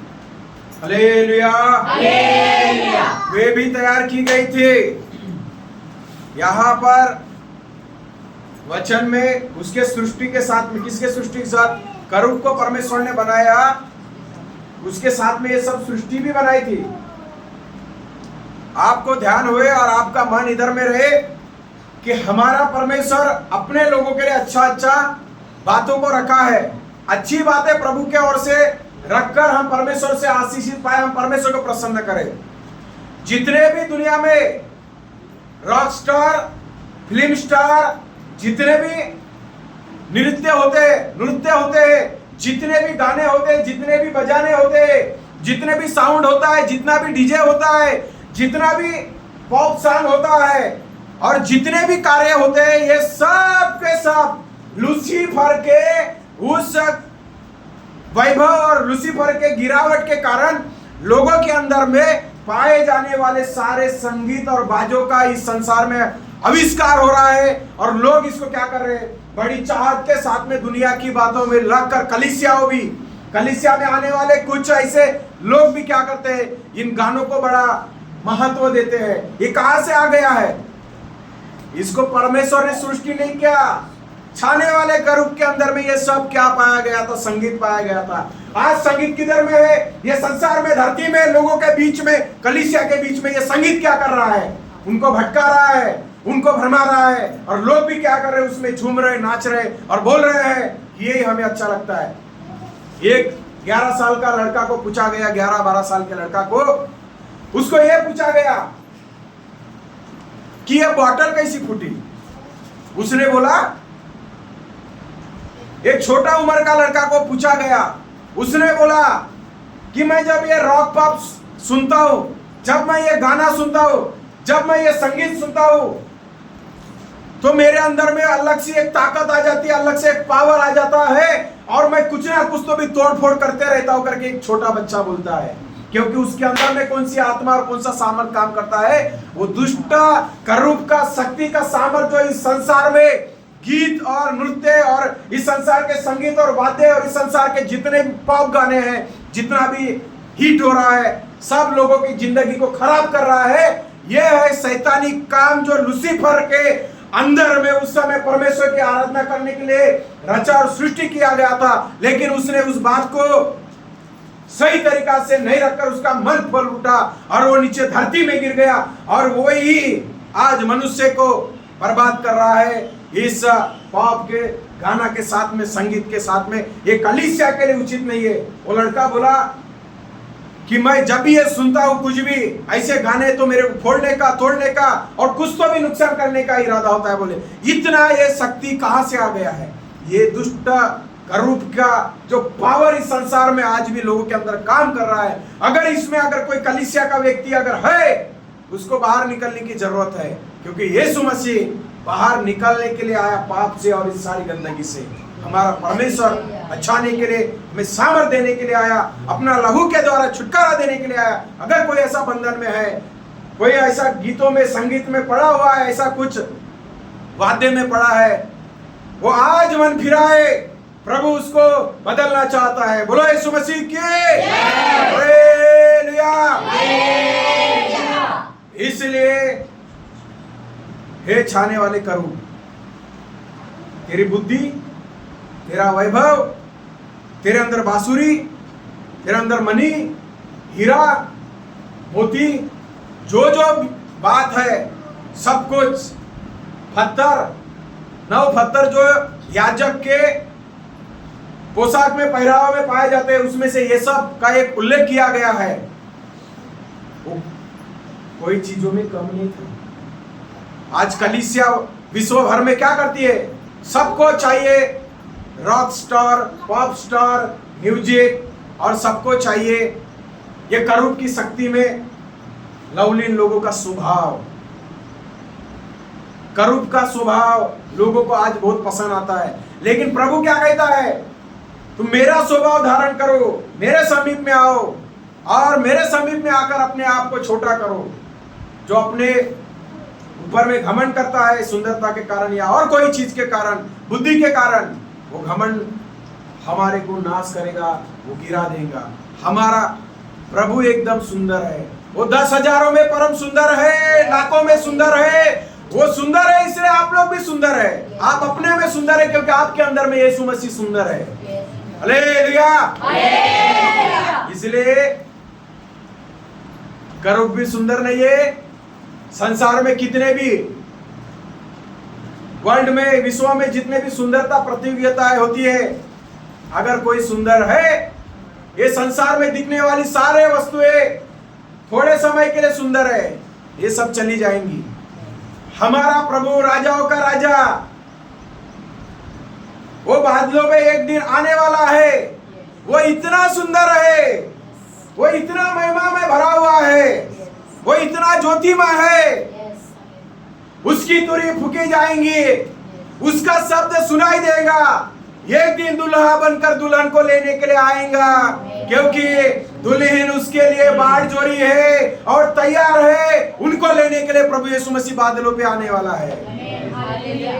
हालेलुया, वे भी तैयार की गई थी। यहाँ पर वचन में उसके सृष्टि के साथ में, किसके सृष्टि के साथ? करूब को परमेश्वर ने बनाया, उसके साथ में ये सब सृष्टि भी बनाई थी। आपको ध्यान हुए और आपका मन इधर में रहे कि हमारा परमेश्वर अपने लोगों के लिए अच्छा बातों को रखा है। अच्छी बातें प्रभु के ओर से रखकर हम परमेश्वर से आशीषित पाए, हम परमेश्वर को प्रसन्न करें। जितने भी दुनिया में रॉक स्टार, फिल्म स्टार, जितने भी नृत्य होते हैं, जितने भी गाने होते हैं, जितने भी बजाने होते हैं, जितने भी साउंड होता है, जितना भी डीजे होता है, जितना भी पॉप सॉन्ग होता है और जितने भी कार्य होते हैं ये सब के सब लूसीफर के उस वैभव और लूसीफर के गिरावट के कारण लोगों के अंदर में पाए जाने वाले सारे संगीत और बाजों का इस संसार में आविष्कार हो रहा है। और लोग इसको क्या कर रहे हैं, बड़ी चाहत के साथ में दुनिया की बातों में लगकर कलीसिया में आने वाले कुछ ऐसे लोग भी क्या करते हैं, इन गानों को बड़ा महत्व देते हैं। ये कहां से आ गया है? इसको परमेश्वर ने सृष्टि नहीं किया। छाने वाले करूब के अंदर में ये सब क्या पाया गया था? संगीत पाया गया था। आज संगीत किधर में है? ये संसार में, धरती में, लोगों के बीच में, कलीसिया के बीच में ये संगीत क्या कर रहा है? उनको भटका रहा है, उनको भरमा रहा है। और लोग भी क्या कर रहे हैं? उसमें झूम रहे, नाच रहे और बोल रहे हैं, ये हमें अच्छा लगता है। एक 11 साल का लड़का को पूछा गया, 11-12 साल के लड़का को, उसको यह पूछा गया कि यह बॉटल कैसी फूटी? उसने बोला, एक छोटा उम्र का लड़का को पूछा गया, उसने बोला कि मैं जब ये रॉक पॉप सुनता हूं, जब मैं ये गाना सुनता हूं, जब मैं ये संगीत सुनता हूं, तो मेरे अंदर में अलग से एक ताकत आ जाती है, अलग से एक पावर आ जाता है और मैं कुछ ना कुछ तो भी तोड़फोड़ करते रहता हूं करके एक छोटा बच्चा बोलता है। क्योंकि उसके अंदर में कौन सी आत्मा और कौन सा सामर्थ काम करता है? वो दुष्ट करूब का शक्ति का सामर्थ जो इस संसार में गीत और नृत्य और इस संसार के संगीत और वाद्य और इस संसार के जितने भी पॉप गाने हैं, जितना भी हिट हो रहा है, सब लोगों की जिंदगी को खराब कर रहा है। यह है शैतानी काम जो लूसीफर के अंदर में उस समय परमेश्वर की आराधना करने के लिए रचा और सृष्टि किया गया था। लेकिन उसने उस बात को सही तरीका से नहीं रखकर उसका मन फल उठा और वो नीचे धरती में गिर गया। और वही आज मनुष्य को बर्बाद कर रहा है इस पॉप के गाना के साथ में, संगीत के साथ में। ये कलीसिया के लिए उचित नहीं है। वो लड़का बोला कि मैं जब भी ये सुनता हूं कुछ भी ऐसे गाने, तो मेरे को फोड़ने का, तोड़ने का और कुछ तो भी नुकसान करने का इरादा होता है। बोले इतना ये शक्ति कहां से आ गया है? ये दुष्ट करूब का जो पावर इस संसार में आज भी लोगों के अंदर काम कर रहा है। अगर इसमें अगर कोई कलीसिया का व्यक्ति अगर है, उसको बाहर निकलने की जरूरत है। क्योंकि यीशु मसीह बाहर निकलने के लिए आया पाप से और इस सारी गंदगी से। हमारा परमेश्वर बचाने के लिए, हमें सामर्थ देने के लिए आया, अपना लहू के द्वारा छुटकारा देने के लिए आया। अगर कोई ऐसा बंधन में है, कोई ऐसा गीतों में, संगीत में पड़ा हुआ है, ऐसा कुछ वाद्य में पड़ा है, वो आज मन फिराए। प्रभु उसको बदलना चाहता है। बोलो यीशु मसीह की हालेलुया। इसलिए हे छाने वाले करूब, तेरी बुद्धि, तेरा वैभव, तेरे अंदर बांसुरी, तेरे अंदर मणि, हीरा, मोती, जो जो बात है, सब कुछ पत्थर, 9 पत्थर जो याजक के पोशाक में, पहरावा में पाए जाते हैं, उसमें से ये सब का एक उल्लेख किया गया है। वो कोई चीजों में कम नहीं था। आज कलीसिया विश्व भर में क्या करती है? सबको चाहिए rock star, pop star, music, और सबको चाहिए ये करूब की शक्ति में लवलीन लोगों का स्वभाव, करूब का स्वभाव लोगों को आज बहुत पसंद आता है। लेकिन प्रभु क्या कहता है? तुम मेरा स्वभाव धारण करो, मेरे समीप में आओ और मेरे समीप में आकर अपने आप को छोटा करो। जो अपने ऊपर में घमंड करता है सुंदरता के कारण या और कोई चीज के कारण, बुद्धि के कारण, वो घमंड हमारे को नाश करेगा, वो गिरा देगा। हमारा प्रभु एकदम सुंदर है। वो 10,000 में परम सुंदर है, लाखों में सुंदर है। वो सुंदर है, इसलिए आप लोग भी सुंदर है। आप अपने में सुंदर है क्योंकि आपके अंदर में यीशु मसीह सुंदर है। हालेलुया। इसलिए करूब भी सुंदर नहीं है। संसार में कितने भी वर्ल्ड में, विश्व में जितने भी सुंदरता प्रतियोगिताएं होती है, अगर कोई सुंदर है, ये संसार में दिखने वाली सारे वस्तुएं थोड़े समय के लिए सुंदर है, ये सब चली जाएंगी। हमारा प्रभु राजाओं का राजा, वो बादलों में एक दिन आने वाला है। वो इतना सुंदर है, वो इतना महिमा में भरा हुआ है। वो इतना ज्योतिमय है, उसकी तुरी फूकी जाएंगी, उसका शब्द सुनाई देगा। एक दिन दुल्हा बनकर दुल्हन को लेने के लिए आएगा, क्योंकि दुल्हन उसके लिए बाढ़ जोड़ी है और तैयार है। उनको लेने के लिए प्रभु यीशु मसीह बादलों पे आने वाला है,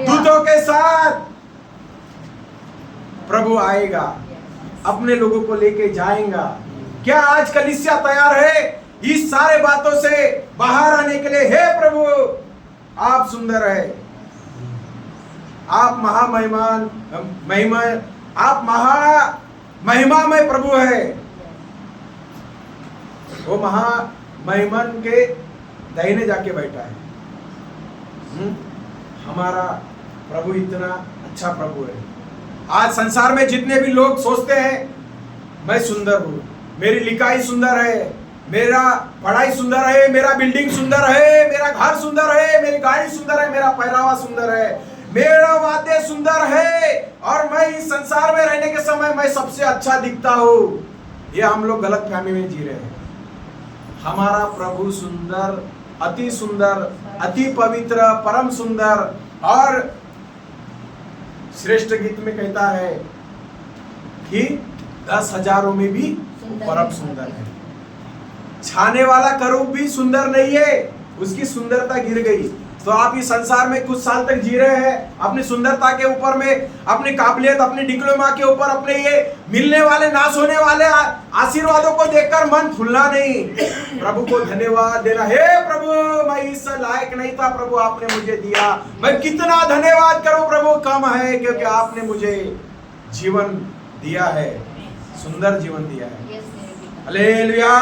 दूतों के साथ प्रभु आएगा, अपने लोगों को लेके जाएगा। क्या आज कलीसिया तैयार है इस सारे बातों से बाहर आने के लिए? हे प्रभु, आप सुंदर है, आप महामहिमान महिमा, आप महा महिमामय प्रभु है। वो महामहिमान के दाहिने जाके बैठा है। हमारा प्रभु इतना अच्छा प्रभु है। आज संसार में जितने भी लोग सोचते हैं मैं सुंदर हूं, मेरी लिखाई सुंदर है, मेरा पढ़ाई सुंदर है, मेरा बिल्डिंग सुंदर है, मेरा घर सुंदर है, मेरी गाड़ी सुंदर है, मेरा पहरावा सुंदर है, मेरा वाद्य सुंदर है, और मैं इस संसार में रहने के समय मैं सबसे अच्छा दिखता हूं। ये हम लोग गलत फहमी में जी रहे हैं। हमारा प्रभु सुंदर, अति पवित्र, परम सुंदर, और श्रेष्ठ गीत में कहता है कि 10,000 में भी परम सुंदर है। छाने वाला करूब भी सुंदर नहीं है, उसकी सुंदरता गिर गई। तो आप इस संसार में कुछ साल तक जी रहे हैं अपनी सुंदरता के ऊपर में, अपनी काबिलियत, अपनी डिप्लोमा के ऊपर, अपने ये मिलने वाले नाश होने वाले आशीर्वादों को देखकर मन फूलना नहीं, प्रभु को धन्यवाद देना। हे प्रभु, मैं इस लायक नहीं था, प्रभु आपने मुझे दिया, मैं कितना धन्यवाद करूं प्रभु, कम है, क्योंकि आपने मुझे जीवन दिया है, सुंदर जीवन दिया है। हालेलुया!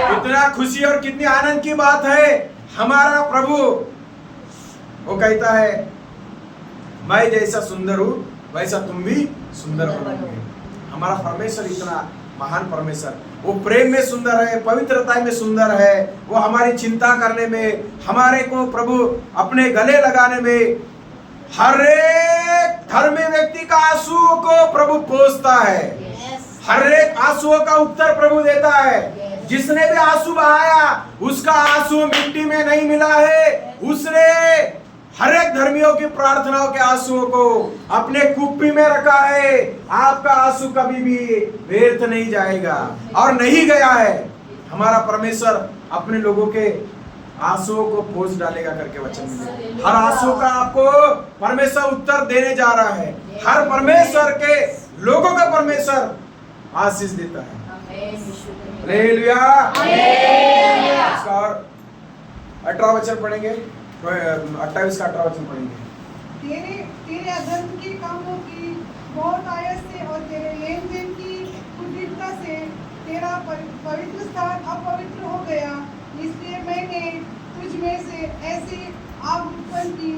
कितना खुशी और कितनी आनंद की बात है। हमारा प्रभु वो कहता है मैं जैसा सुंदर हूं वैसा तुम भी सुंदर बनोगे। हमारा परमेश्वर इतना महान परमेश्वर, वो प्रेम में सुंदर है, पवित्रता में सुंदर है, वो हमारी चिंता करने में, हमारे को प्रभु अपने गले लगाने में, हर एक धर्मी व्यक्ति का आंसू को प्रभु पोंछता है, हर एक आंसुओं का उत्तर प्रभु देता है। जिसने भी आंसू बहाया उसका आंसू मिट्टी में नहीं मिला है, उसने हर एक धर्मियों की प्रार्थनाओं के आंसुओं को अपने कुप्पी में रखा है। आपका आंसू कभी भी व्यर्थ नहीं जाएगा और नहीं गया है। हमारा परमेश्वर अपने लोगों के आंसुओं को पोंछ डालेगा करके वचन में, हर आंसू का आपको परमेश्वर उत्तर देने जा रहा है। हर परमेश्वर के लोगों का परमेश्वर आशीष देता है। हालेलुया! और 18 वचन पढ़ेंगे, 28 का 18 वचन पढ़ेंगे। तेरे अधर्म के कामों की बहुत आयत से और तेरे लेन देन की कुटिलता से तेरा पवित्र स्थान अपवित्र हो गया। इसलिए मैंने तुझ में से ऐसी आग उत्पन्न की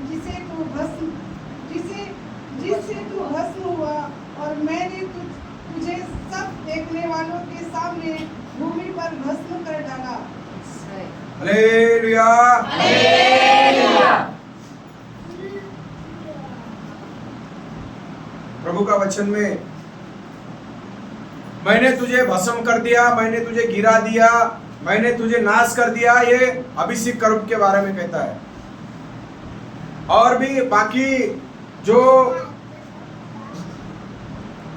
जिससे तू भस्म हुआ, और मैंने तुझे सब देखने वालों के सामने भूमि पर भस्म कर डाला। हालेलुया! प्रभु का वचन में मैंने तुझे भस्म कर दिया, मैंने तुझे गिरा दिया, मैंने तुझे नाश कर दिया, ये अभिषेक करूब के बारे में कहता है। और भी बाकी जो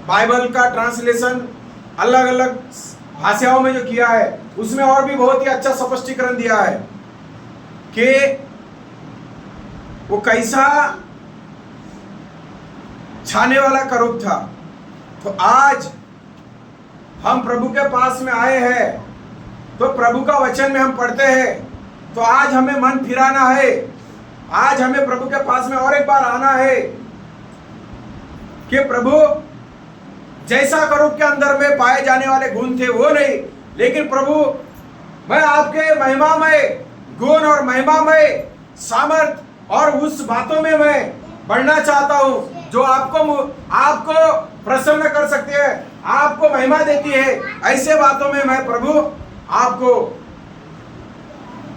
बाइबल का ट्रांसलेशन अलग अलग भाषाओं में जो किया है उसमें और भी बहुत ही अच्छा स्पष्टीकरण दिया है कि वो कैसा छाने वाला करूब था। तो आज हम प्रभु के पास में आए हैं, तो प्रभु का वचन में हम पढ़ते हैं, तो आज हमें मन फिराना है, आज हमें प्रभु के पास में और एक बार आना है कि प्रभु जैसा करूब के अंदर में पाए जाने वाले गुण थे वो नहीं, लेकिन प्रभु मैं आपके महिमामय गुण और महिमामय सामर्थ और उस बातों में मैं बढ़ना चाहता हूं जो आपको प्रसन्न कर सकती है, आपको महिमा देती है। ऐसे बातों में मैं प्रभु आपको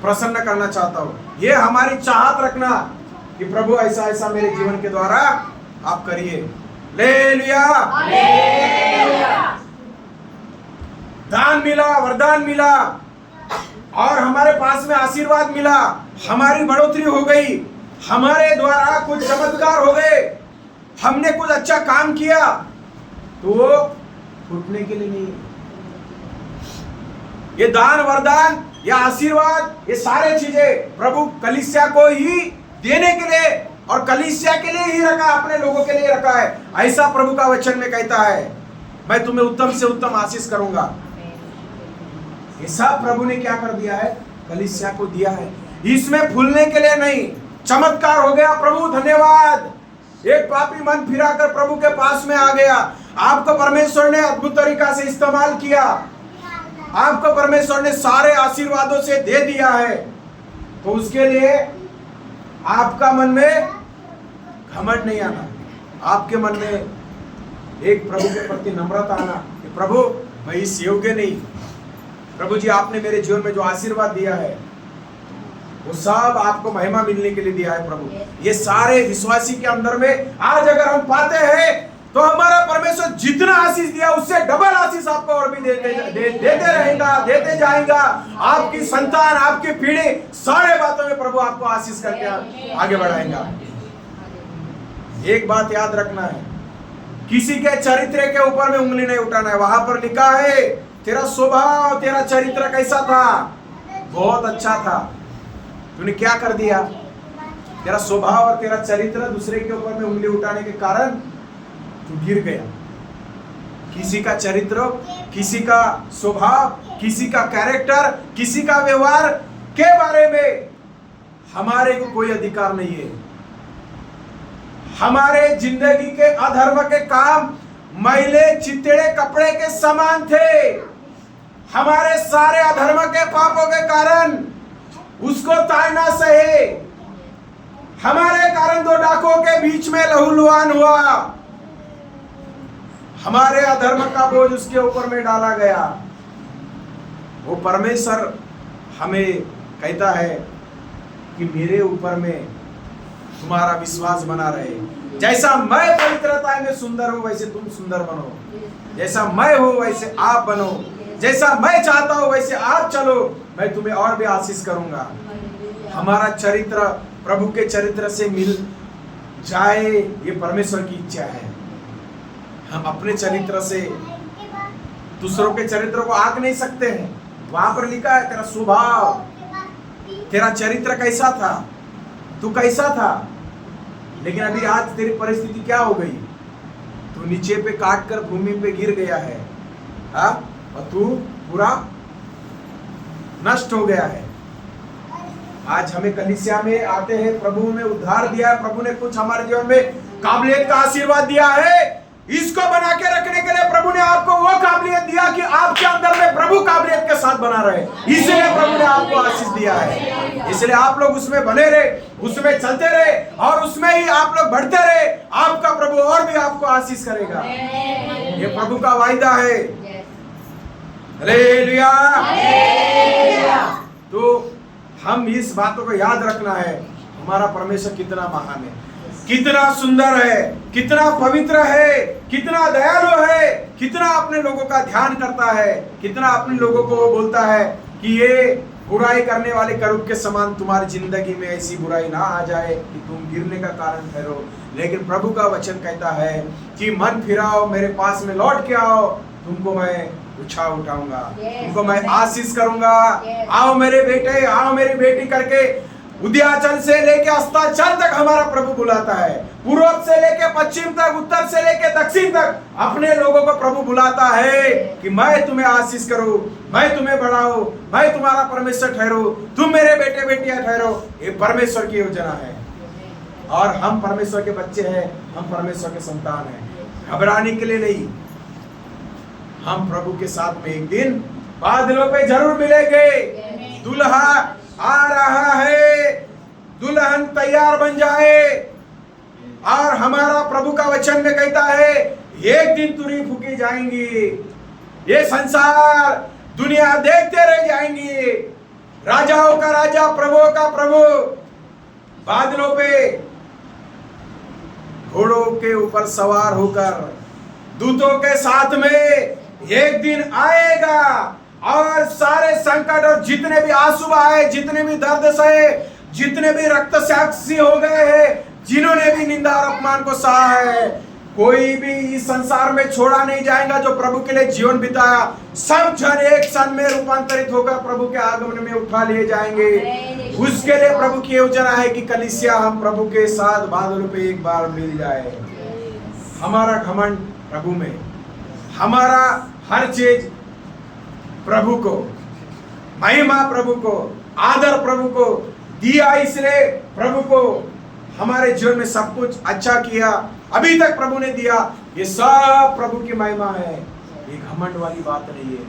प्रसन्न करना चाहता हूं। ये हमारी चाहत रखना कि प्रभु ऐसा ऐसा मेरे जीवन के द्वारा आप करिए। हालेलुया! दान मिला, वरदान मिला, और हमारे पास में आशीर्वाद मिला, हमारी बढ़ोतरी हो गई, हमारे द्वारा कुछ चमत्कार हो गए, हमने कुछ अच्छा काम किया, तो वो फूटने के लिए नहीं। ये दान वरदान, ये आशीर्वाद, ये सारे चीजें प्रभु कलीसिया को ही देने के लिए और कलीसिया के लिए ही रखा, अपने लोगों के लिए रखा है। ऐसा प्रभु का वचन में कहता है, मैं तुम्हें उत्तम से उत्तम आशीष करूंगा। ये सब प्रभु ने क्या कर दिया है? कलीसिया को दिया है। इसमें फूलने के लिए नहीं, चमत्कार हो गया। प्रभु धन्यवाद, एक पापी मन फिराकर प्रभु के पास में आ गया। आपको परमेश्वर ने अद्भुत तरीका से इस्तेमाल किया, आपको परमेश्वर ने सारे आशीर्वादों से दे दिया है, तो उसके लिए आपका मन में घमंड नहीं आना, आपके मन में एक प्रभु के प्रति नम्रता आना कि प्रभु मैं इस योग्य नहीं, प्रभु जी आपने मेरे जीवन में जो आशीर्वाद दिया है वो सब आपको महिमा मिलने के लिए दिया है। प्रभु ये सारे विश्वासी के अंदर में आज अगर हम पाते हैं तो हमारा परमेश्वर जितना आशीष दिया उससे डबल आशीष आपको और भी देते रहेगा, देते जाएगा। आपकी संतान, आपकी पीढ़ी, सारे बातों में प्रभु आपको आशीष करके आगे बढ़ाएगा। एक बात याद रखना है, किसी के चरित्र के ऊपर में उंगली नहीं उठाना है। वहां पर लिखा है तेरा स्वभाव, तेरा चरित्र कैसा था? बहुत अच्छा था। तूने क्या कर दिया? तेरा स्वभाव और तेरा चरित्र दूसरे के ऊपर में उंगली उठाने के कारण तू गिर गया। किसी का चरित्र, किसी का स्वभाव, किसी का कैरेक्टर, किसी का व्यवहार के बारे में हमारे को कोई अधिकार नहीं है। हमारे जिंदगी के अधर्म के काम मैले चितड़े कपड़े के समान थे। हमारे सारे अधर्म के पापों के कारण उसको ताड़ना सहे। हमारे कारण दो डाकुओं के बीच में लहूलुहान हुआ। हमारे अधर्म का बोझ उसके ऊपर में डाला गया। वो परमेश्वर हमें कहता है कि मेरे ऊपर में तुम्हारा विश्वास बना रहे। जैसा मैं पवित्रता में सुंदर हूं वैसे तुम सुंदर बनो, जैसा मैं हूं वैसे आप बनो, जैसा मैं चाहता हूं वैसे आप चलो, मैं तुम्हें और भी आशीष करूंगा। हमारा चरित्र प्रभु के चरित्र से मिल जाए, ये परमेश्वर की इच्छा है। हम अपने चरित्र से दूसरों के चरित्र को आंक नहीं सकते हैं। वहां पर लिखा है तेरा स्वभाव, तेरा चरित्र कैसा था, तू कैसा था। लेकिन अभी आज तेरी परिस्थिति क्या हो गई? तू नीचे पे काट कर भूमि पे गिर गया है, हाँ? और तू पूरा नष्ट हो गया है। आज हमें कलीसिया में आते हैं, प्रभु ने उद्धार दिया है, प्रभु ने कुछ हमारे जीवन में काबिलियत का आशीर्वाद दिया है। इसको बना के रखने के लिए प्रभु ने आपको वो काबिलियत दिया कि आपके अंदर में प्रभु काबिलियत के साथ बना रहे। इसलिए प्रभु ने आपको आशीष दिया है। इसलिए आप लोग उसमें बने रहे, उसमें चलते रहे और उसमें ही आप लोग बढ़ते रहे। आपका प्रभु और भी आपको आशीष करेगा। ये प्रभु का वायदा है। हालेलुया। तो हम इस बातों को याद रखना है, हमारा परमेश्वर कितना महान है, कितना सुंदर है, कितना पवित्र है, कितना दयालु है, कितना अपने लोगों का ध्यान करता है, कितना अपने लोगों को वो बोलता है कि ये बुराई करने वाले करूब के समान तुम्हारी जिंदगी में ऐसी बुराई ना आ जाए कि तुम गिरने का कारण ठहरो। लेकिन प्रभु का वचन कहता है कि मन फिराओ, मेरे पास में लौट के आओ, तुमको मैं उठाऊंगा, तुमको मैं आशीष करूंगा। आओ मेरे बेटे, आओ मेरी बेटी करके उदयाचल से लेके अस्ताचल तक हमारा प्रभु बुलाता है। पूर्व से लेके पश्चिम तक, उत्तर से लेके दक्षिण तक अपने लोगों को प्रभु बुलाता है कि मैं तुम्हें आशीष करूं, मैं तुम्हें बढ़ाऊं, मैं तुम्हारा परमेश्वर ठहरूं, तुम मेरे बेटे बेटियां ठहरो। ये परमेश्वर की योजना है और हम परमेश्वर के बच्चे हैं, हम परमेश्वर के संतान हैं। घबराने के लिए नहीं, हम प्रभु के साथ में एक दिन बादलों पे जरूर मिलेंगे। दुल्हा आ रहा है, दुल्हन तैयार बन जाए। और हमारा प्रभु का वचन में कहता है एक दिन तुरी फूकी जाएंगी, ये संसार दुनिया देखते रह जाएंगी। राजाओं का राजा, प्रभुओं का प्रभु बादलों पे घोड़ों के ऊपर सवार होकर दूतों के साथ में एक दिन आएगा और सारे संकट और जितने भी आंसू आए, जितने भी दर्द सहे, जितने भी रक्त साक्षी हो गए हैं, जिन्होंने भी निंदा और अपमान को सहा है, कोई भी इस संसार में छोड़ा नहीं जाएगा जो प्रभु के लिए जीवन बिताया। सब जन एक क्षण में रूपांतरित होकर प्रभु के आगमन में उठा लिए जाएंगे। उसके लिए प्रभु की योजना है कि कलीसिया हम प्रभु के साथ बादलों पे एक बार मिल जाए। हमारा घमंड प्रभु में, हमारा हर चीज प्रभु को, महिमा प्रभु को, आदर प्रभु को दिया, इसलिए प्रभु को हमारे जीवन में सब कुछ अच्छा किया, अभी तक प्रभु ने दिया, ये सब प्रभु की महिमा है। ये घमंड वाली बात नहीं है,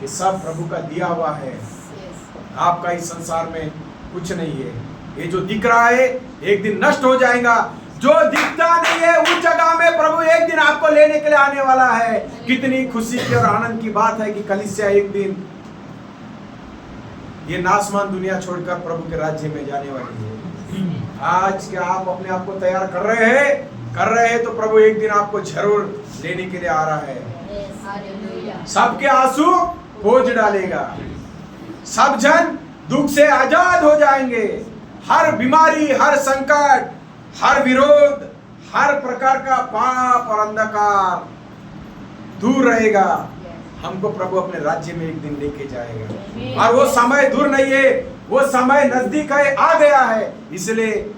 ये सब प्रभु का दिया हुआ है। आपका इस संसार में कुछ नहीं है। ये जो दिख रहा है एक दिन नष्ट हो जाएगा, जो दिखता नहीं है उस जगह में प्रभु एक दिन आपको लेने के लिए आने वाला है। कितनी खुशी की और आनंद की बात है कि कलीसिया एक दिन ये नासमान दुनिया छोड़कर प्रभु के राज्य में जाने वाली है। आज क्या आप अपने आप को तैयार कर रहे हैं तो प्रभु एक दिन आपको जरूर लेने के लिए आ रहा है। सबके आंसू पोंछ डालेगा, सब जन दुख से आजाद हो जाएंगे। हर बीमारी, हर संकट, हर विरोध, हर प्रकार का पाप और अंधकार दूर रहेगा। हमको प्रभु अपने राज्य में एक दिन लेके जाएगा और वो समय दूर नहीं है, वो समय नजदीक है, आ गया है। इसलिए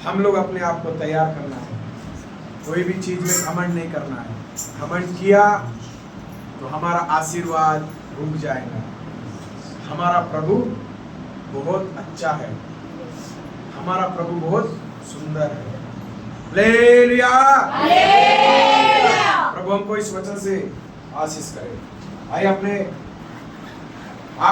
हम लोग अपने आप को तैयार करना है। कोई भी चीज में घमंड नहीं करना है। घमंड किया तो हमारा आशीर्वाद रुक जाएगा। हमारा प्रभु बहुत अच्छा है, हमारा प्रभु बहुत सुंदर है। हालेलुया। प्रभु हमको इस वचन से आशीष करे। आइए अपने